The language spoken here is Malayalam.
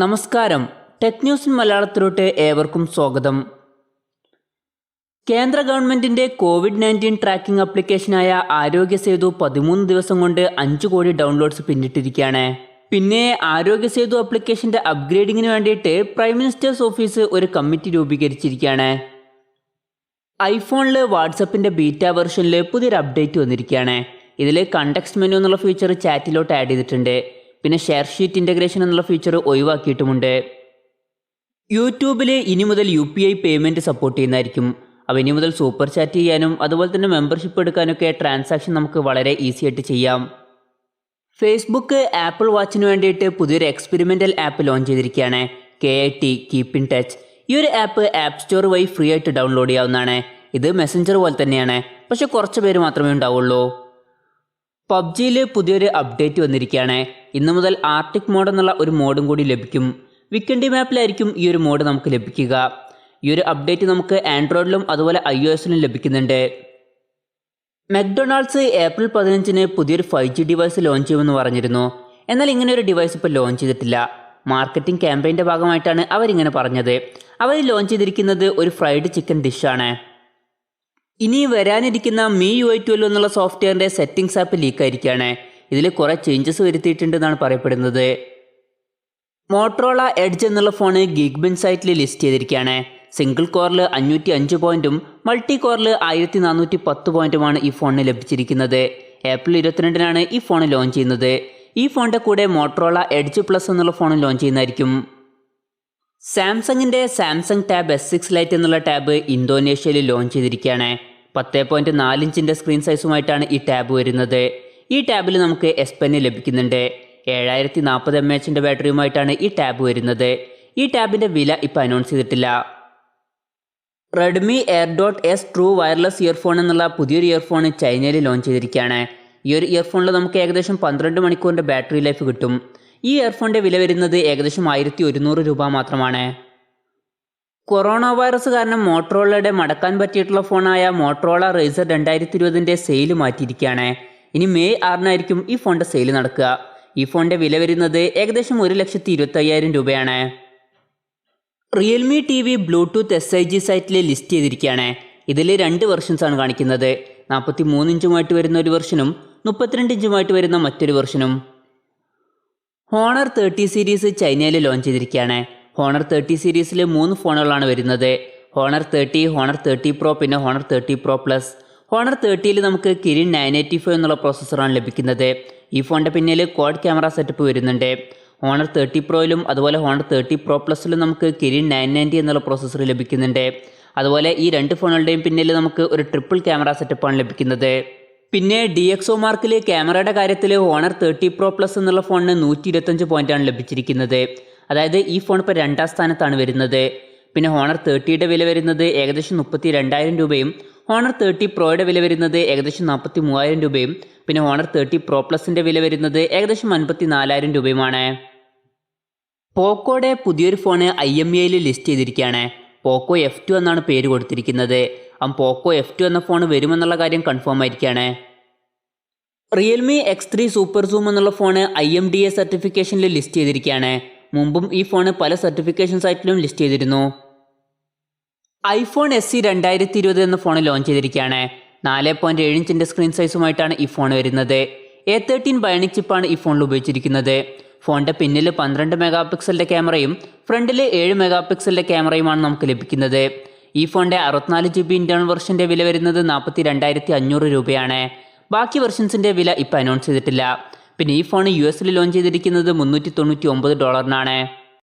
നമസ്കാരം, ടെക് ന്യൂസ് ഇൻ മലയാളത്തിലോട്ട് ഏവർക്കും സ്വാഗതം. കേന്ദ്ര ഗവൺമെന്റിന്റെ കോവിഡ്-19 ട്രാക്കിംഗ് ആപ്ലിക്കേഷനായ ആരോഗ്യ സേതു 13 ദിവസം കൊണ്ട് 5 കോടി ഡൗൺലോഡ്സ് പിന്നിട്ടിരിക്കുകയാണ്. പിന്നെ ആരോഗ്യ സേതു ആപ്ലിക്കേഷന്റെ അപ്ഗ്രേഡിങ്ങിന് വേണ്ടിയിട്ട് പ്രൈം മിനിസ്റ്റേഴ്സ് ഓഫീസ് ഒരു കമ്മിറ്റി രൂപീകരിച്ചിരിക്കുകയാണ്. ഐഫോണിൽ വാട്സപ്പിന്റെ ബീറ്റ വെർഷനിൽ പുതിയൊരു അപ്ഡേറ്റ് വന്നിരിക്കുകയാണ്. ഇതിൽ കണ്ടക്സ്റ്റ് മെനു എന്നുള്ള ഫീച്ചർ ചാറ്റിലോട്ട് ആഡ് ചെയ്തിട്ടുണ്ട്. പിന്നെ ഷെയർ ഷീറ്റ് ഇൻ്റഗ്രേഷൻ എന്നുള്ള ഫീച്ചർ ഒഴിവാക്കിയിട്ടുമുണ്ട്. യൂട്യൂബിൽ ഇനി മുതൽ UPI പേയ്മെൻറ്റ് സപ്പോർട്ട് ചെയ്യുന്നതായിരിക്കും. അപ്പോൾ ഇനി മുതൽ സൂപ്പർ ചാറ്റ് ചെയ്യാനും അതുപോലെ തന്നെ മെമ്പർഷിപ്പ് എടുക്കാനൊക്കെ ട്രാൻസാക്ഷൻ നമുക്ക് വളരെ ഈസി ആയിട്ട് ചെയ്യാം. ഫേസ്ബുക്ക് ആപ്പിൾ വാച്ചിന് വേണ്ടിയിട്ട് പുതിയൊരു എക്സ്പെരിമെൻ്റൽ ആപ്പ് ലോഞ്ച് ചെയ്തിരിക്കുകയാണ്. KIT keep in touch. ഈ ഒരു ആപ്പ് ആപ്പ് സ്റ്റോർ വഴി ഫ്രീ ആയിട്ട് ഡൗൺലോഡ് ചെയ്യാവുന്നതാണ്. ഇത് മെസ്സഞ്ചർ പോലെ തന്നെയാണ്, പക്ഷെ കുറച്ച് പേര് മാത്രമേ ഉണ്ടാവുള്ളൂ. പബ്ജിയിൽ പുതിയൊരു അപ്ഡേറ്റ് വന്നിരിക്കുകയാണ്. ഇന്ന് മുതൽ ആർട്ടിക് മോഡ് എന്നുള്ള ഒരു മോഡും കൂടി ലഭിക്കും. വീക്കെൻഡ് മാപ്പിലായിരിക്കും ഈ ഒരു മോഡ് നമുക്ക് ലഭിക്കുക. ഈ ഒരു അപ്ഡേറ്റ് നമുക്ക് ആൻഡ്രോയിഡിലും അതുപോലെ iOSലും ലഭിക്കുന്നുണ്ട്. മക്ഡൊണാൾഡ്സ് ഏപ്രിൽ 15-ന് പുതിയൊരു 5G ഡിവൈസ് ലോഞ്ച് ചെയ്യുമെന്ന് പറഞ്ഞിരുന്നു. എന്നാൽ ഇങ്ങനെ ഒരു ഡിവൈസ് ഇപ്പോൾ ലോഞ്ച് ചെയ്തിട്ടില്ല. മാർക്കറ്റിംഗ് ക്യാമ്പയിൻ്റെ ഭാഗമായിട്ടാണ് അവരിങ്ങനെ പറഞ്ഞത്. അവർ ലോഞ്ച് ചെയ്തിരിക്കുന്നത് ഒരു ഫ്രൈഡ് ചിക്കൻ ഡിഷാണ്. ഇനി വരാനിരിക്കുന്ന MIui 12 എന്നുള്ള സോഫ്റ്റ്വെയറിൻ്റെ സെറ്റിംഗ്സ് ആപ്പ് ലീക്കായിരിക്കുകയാണ്. ഇതിൽ കുറേ ചേഞ്ചസ് വരുത്തിയിട്ടുണ്ടെന്നാണ് പറയപ്പെടുന്നത്. മോട്ടറോള എഡ്ജ് എന്നുള്ള ഫോൺ ഗീക്bench സൈറ്റിൽ ലിസ്റ്റ് ചെയ്തിരിക്കുകയാണ്. സിംഗിൾ കോറിൽ 505 പോയിൻറ്റും മൾട്ടി കോറിൽ 1410 പോയിൻറ്റുമാണ് ഈ ഫോണിന് ലഭിച്ചിരിക്കുന്നത്. ഏപ്രിൽ 22-നാണ് ഈ ഫോൺ ലോഞ്ച് ചെയ്യുന്നത്. ഈ ഫോണിൻ്റെ കൂടെ മോട്ടറോള എഡ്ജ് പ്ലസ് എന്നുള്ള ഫോൺ ലോഞ്ച് ചെയ്യുന്നതായിരിക്കും. സാംസങ്ങിൻ്റെ സാംസങ് ടാബ് S6 ലൈറ്റ് എന്നുള്ള ടാബ് ഇന്തോനേഷ്യയിൽ ലോഞ്ച് ചെയ്തിരിക്കുകയാണ്. 10.4 ഇഞ്ചിൻ്റെ സ്ക്രീൻ സൈസുമായിട്ടാണ് ഈ ടാബ് വരുന്നത്. ഈ ടാബിൽ നമുക്ക് S Pen ലഭിക്കുന്നുണ്ട്. 7040 mAh ബാറ്ററിയുമായിട്ടാണ് ഈ ടാബ് വരുന്നത്. ഈ ടാബിൻ്റെ വില ഇപ്പോൾ അനൗൺസ് ചെയ്തിട്ടില്ല. Redmi airdots true wireless earphone എന്നുള്ള പുതിയൊരു ഇയർഫോൺ ചൈനയിൽ ലോഞ്ച് ചെയ്തിരിക്കുകയാണ്. ഈ ഒരു ഇയർഫോണിൽ നമുക്ക് ഏകദേശം 12 മണിക്കൂറിൻ്റെ ബാറ്ററി ലൈഫ് കിട്ടും. ഈ ഇയർഫോണിൻ്റെ വില വരുന്നത് ഏകദേശം 1100 രൂപ മാത്രമാണ്. കൊറോണ വൈറസ് കാരണം മോട്ടറോളയുടെ മടക്കാൻ പറ്റിയിട്ടുള്ള ഫോണായ മotorola razr 2020-ൻ്റെ സെയിൽ മാറ്റിയിരിക്കുകയാണ്. ഇനി മെയ് 6-നായിരിക്കും ഈ ഫോണിൻ്റെ സെയിൽ നടക്കുക. ഈ ഫോണിൻ്റെ വില വരുന്നത് ഏകദേശം 1,25,000 രൂപയാണ്. Realme TV ബ്ലൂടൂത്ത് SIG സൈറ്റിൽ ലിസ്റ്റ് ചെയ്തിരിക്കുകയാണ്. ഇതിൽ 2 വെർഷൻസാണ് കാണിക്കുന്നത്. 43 ഇഞ്ചുമായിട്ട് വരുന്ന ഒരു വെർഷനും 32 ഇഞ്ചുമായിട്ട് വരുന്ന മറ്റൊരു വെർഷനും. Honor 30 സീരീസ് ചൈനയിൽ ലോഞ്ച് ചെയ്തിരിക്കുകയാണ്. Honor 30 സീരീസിൽ 3 ഫോണുകളാണ് വരുന്നത്. Honor 30, Honor 30 Pro, പിന്നെ Honor 30 Pro Plus. Honor 30-ൽ നമുക്ക് Kirin 985 എന്നുള്ള പ്രോസസ്സറാണ് ലഭിക്കുന്നത്. ഈ ഫോണിൻ്റെ പിന്നിൽ ക്വാഡ് ക്യാമറ സെറ്റപ്പ് വരുന്നുണ്ട്. Honor 30 Proയിലും അതുപോലെ Honor 30 Pro Plusലും നമുക്ക് Kirin 990 എന്നുള്ള പ്രോസസ്സർ ലഭിക്കുന്നുണ്ട്. അതുപോലെ ഈ 2 ഫോണുകളുടെയും പിന്നിൽ നമുക്ക് ഒരു ട്രിപ്പിൾ ക്യാമറ സെറ്റപ്പാണ് ലഭിക്കുന്നത്. പിന്നെ DxO മാർക്കിൽ ക്യാമറയുടെ കാര്യത്തിൽ Honor 30 Pro Plus എന്നുള്ള ഫോണിന് 125 പോയിൻ്റാണ് ലഭിച്ചിരിക്കുന്നത്. അതായത് ഈ ഫോൺ ഇപ്പോൾ 2ാം സ്ഥാനത്താണ് വരുന്നത്. പിന്നെ Honor 30യുടെ വില വരുന്നത് ഏകദേശം 32,000 രൂപയും Honor 30 Proയുടെ വില വരുന്നത് ഏകദേശം 43,000 രൂപയും പിന്നെ Honor 30 Pro Plusൻ്റെ വില വരുന്നത് ഏകദേശം 54,000 രൂപയുമാണ്. പോക്കോയുടെ പുതിയൊരു ഫോണ് IMEയിൽ ലിസ്റ്റ് ചെയ്തിരിക്കുകയാണ്. പോക്കോ F2 എന്നാണ് പേര് കൊടുത്തിരിക്കുന്നത്. പോക്കോ F2 എന്ന ഫോൺ വരുമെന്നുള്ള കാര്യം കൺഫേം ആയിരിക്കുകയാണ്. Realme X3 സൂപ്പർ സൂം എന്നുള്ള ഫോണ് IMDA സർട്ടിഫിക്കേഷനിൽ ലിസ്റ്റ് ചെയ്തിരിക്കുകയാണ്. മുമ്പും ഈ ഫോണ് പല സർട്ടിഫിക്കേഷൻ സൈറ്റിലും ലിസ്റ്റ് ചെയ്തിരുന്നു. iPhone SE 2020 എന്ന ഫോൺ ലോഞ്ച് ചെയ്തിരിക്കുകയാണ്. 4.7 ഇഞ്ചിൻ്റെ സ്ക്രീൻ സൈസുമായിട്ടാണ് ഈ ഫോൺ വരുന്നത്. A13 ബയോണിക് ചിപ്പാണ് ഈ ഫോണിൽ ഉപയോഗിച്ചിരിക്കുന്നത്. ഫോണിൻ്റെ പിന്നിൽ 12 മെഗാപിക്സലിൻ്റെ ക്യാമറയും ഫ്രണ്ടിൽ 7 മെഗാപിക്സലിൻ്റെ ക്യാമറയുമാണ് നമുക്ക് ലഭിക്കുന്നത്. ഈ ഫോണിൻ്റെ 64GB ഇൻറ്റേർണൽ വെർഷൻ്റെ വില വരുന്നത് 42,500 രൂപയാണ്. ബാക്കി വെർഷൻസിൻ്റെ വില ഇപ്പോൾ അനൗൺസ് ചെയ്തിട്ടില്ല. പിന്നെ ഈ ഫോൺ US ലോഞ്ച് ചെയ്തിരിക്കുന്നത് $399.